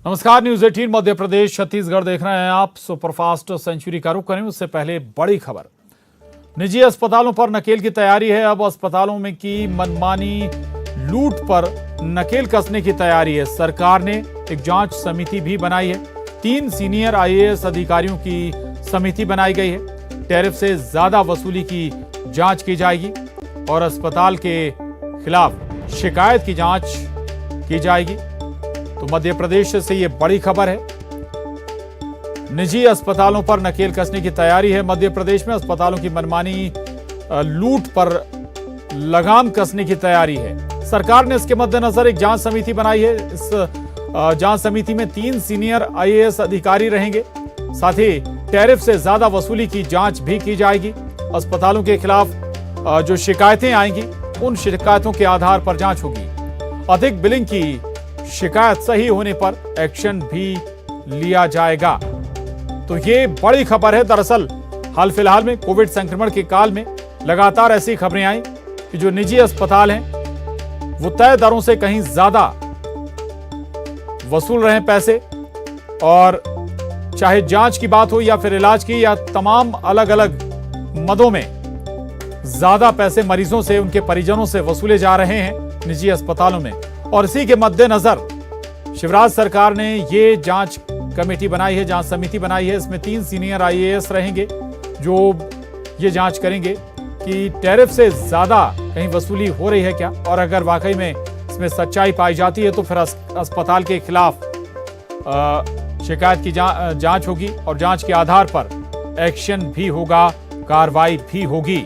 नमस्कार, न्यूज 18 मध्य प्रदेश छत्तीसगढ़ देख रहे हैं आप। सुपरफास्ट सेंचुरी का रुख करें उससे पहले बड़ी खबर। निजी अस्पतालों पर नकेल की तैयारी है। अब अस्पतालों में की मनमानी लूट पर नकेल कसने की तैयारी है। सरकार ने एक जांच समिति भी बनाई है। 3 सीनियर आईएएस अधिकारियों की समिति बनाई गई है। टैरिफ से ज्यादा वसूली की जांच की जाएगी और अस्पताल के खिलाफ शिकायत की जांच की जाएगी। तो मध्य प्रदेश से ये बड़ी खबर है। निजी अस्पतालों पर नकेल कसने की तैयारी है। मध्य प्रदेश में अस्पतालों की मनमानी लूट पर लगाम कसने की तैयारी है। सरकार ने इसके मद्देनजर एक जांच समिति बनाई है। इस जांच समिति में 3 सीनियर आईएएस अधिकारी रहेंगे। साथ ही टैरिफ से ज्यादा वसूली की जांच भी की जाएगी। अस्पतालों के खिलाफ जो शिकायतें आएंगी उन शिकायतों के आधार पर जांच होगी। अधिक बिलिंग की शिकायत सही होने पर एक्शन भी लिया जाएगा। तो ये बड़ी खबर है। दरअसल हाल फिलहाल में कोविड संक्रमण के काल में लगातार ऐसी खबरें आई कि जो निजी अस्पताल हैं वो तय दरों से कहीं ज्यादा वसूल रहे हैं पैसे, और चाहे जांच की बात हो या फिर इलाज की या तमाम अलग अलग मदों में ज्यादा पैसे मरीजों से, उनके परिजनों से वसूले जा रहे हैं निजी अस्पतालों में। और इसी के मद्देनजर शिवराज सरकार ने ये जांच कमेटी बनाई है, जांच समिति बनाई है। इसमें 3 सीनियर आईएएस रहेंगे जो ये जांच करेंगे कि टैरिफ से ज्यादा कहीं वसूली हो रही है क्या, और अगर वाकई में इसमें सच्चाई पाई जाती है तो फिर अस्पताल के खिलाफ शिकायत की जांच होगी और जांच के आधार पर एक्शन भी होगा, कार्रवाई भी होगी।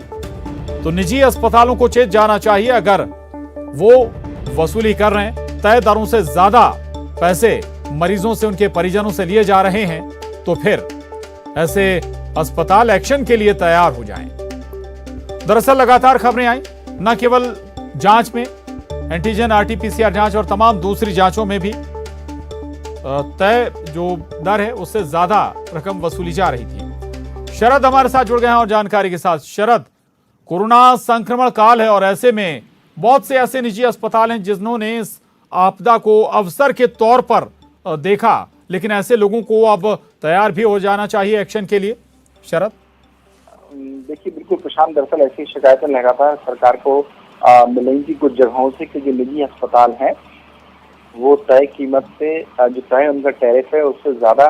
तो निजी अस्पतालों को चेत जाना चाहिए, अगर वो वसूली कर रहे हैं, तय दरों से ज्यादा पैसे मरीजों से, उनके परिजनों से लिए जा रहे हैं, तो फिर ऐसे अस्पताल एक्शन के लिए तैयार हो जाएं। दरअसल लगातार खबरें आई, न केवल जांच में, एंटीजन आरटीपीसीआर जांच और तमाम दूसरी जांचों में भी तय जो दर है उससे ज्यादा रकम वसूली जा रही थी। शरद हमारे साथ जुड़ गए हैं और जानकारी के साथ। शरद, कोरोना संक्रमण काल है और ऐसे में बहुत से ऐसे निजी अस्पताल हैं जिन्होंने इस आपदा को अवसर के तौर पर देखा, लेकिन ऐसे लोगों को अब तैयार भी हो जाना चाहिए एक्शन के लिए। शरद, देखिए बिल्कुल प्रशांत, दरअसल ऐसी शिकायतें लगातार सरकार को मिल रही थी कुछ जगहों से कि जो निजी अस्पताल हैं वो तय कीमत से, जो तय उनका टैरिफ है उससे ज्यादा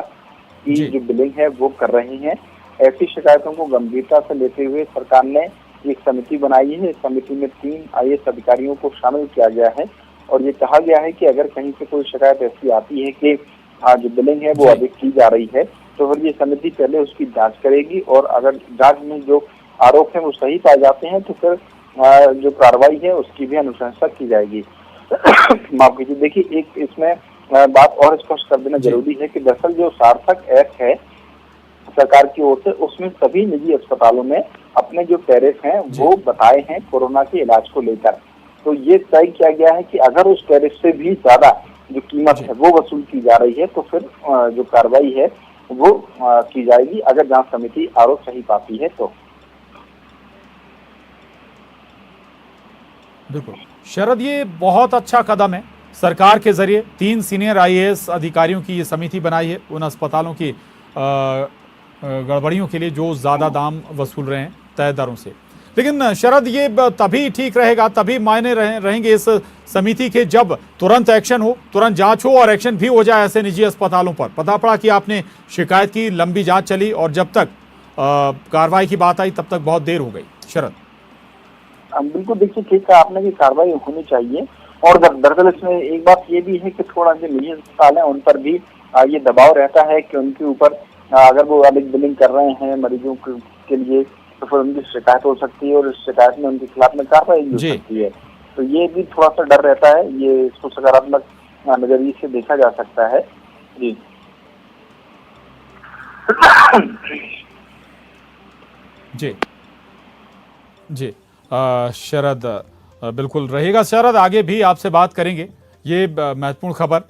की जो बिलिंग है वो कर रही हैं। ऐसी शिकायतों को गंभीरता से लेते हुए सरकार ने एक समिति बनाई है। इस समिति में 3 आईएएस अधिकारियों को शामिल किया गया है और ये कहा गया है कि अगर कहीं से कोई शिकायत ऐसी आती है कि जो बिलिंग है वो अधिक की जा रही है तो फिर ये समिति पहले उसकी जांच करेगी और अगर जांच में जो आरोप है वो सही पाए जाते हैं तो फिर जो कार्रवाई है उसकी भी अनुशंसा की जाएगी। माफ कीजिए, देखिए एक इसमें बात और स्पष्ट कर देना जरूरी है कि दरअसल जो सार्थक ऐप है सरकार की ओर से, उसमें सभी निजी अस्पतालों में अपने जो टैरिफ हैं वो बताए हैं कोरोना के इलाज को लेकर। तो ये तय किया गया है कि अगर उस टैरिफ से भी ज्यादा जो कीमत है वो वसूल की जा रही है तो फिर जो कार्रवाई है वो की जाएगी, अगर जांच समिति आरोप सही पाती है तो। बिल्कुल शरद, ये बहुत अच्छा कदम है सरकार के जरिए। 3 सीनियर आईएएस अधिकारियों की ये समिति बनाई है उन अस्पतालों की गड़बड़ियों के लिए जो ज्यादा दाम वसूल रहे हैं तय दरों से। लेकिन शरद, ये तभी ठीक रहेगा, तभी मायने रहेंगे इस समिति के जब तुरंत एक्शन हो, तुरंत जांच हो और एक्शन भी हो जाए ऐसे निजी अस्पतालों पर। पता पड़ा कि आपने शिकायत की, लंबी जांच चली और जब तक कार्रवाई की बात आई तब तक बहुत देर हो गई। शरद, बिल्कुल, देखिए ठीक है आपने, की कार्रवाई होनी चाहिए। और दरअसल इसमें एक बात ये भी है कि थोड़ा जो निजी अस्पताल है उन पर भी ये दबाव रहता है कि उनके ऊपर अगर वो अधिक बिलिंग कर रहे हैं मरीजों के लिए तो फिर उनकी शिकायत हो सकती है और इस शिकायत में उनके खिलाफ में कार्रवाई हो सकती है। तो ये भी थोड़ा सा डर रहता है, ये इसको सकारात्मक नजरिए से देखा जा सकता है। जी जी जी शरद, बिल्कुल रहेगा शरद, आगे भी आपसे बात करेंगे। ये महत्वपूर्ण खबर,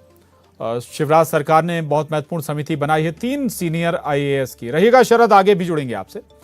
शिवराज सरकार ने बहुत महत्वपूर्ण समिति बनाई है 3 सीनियर आईएएस की। रहेगा शरद, आगे भी जुड़ेंगे आपसे।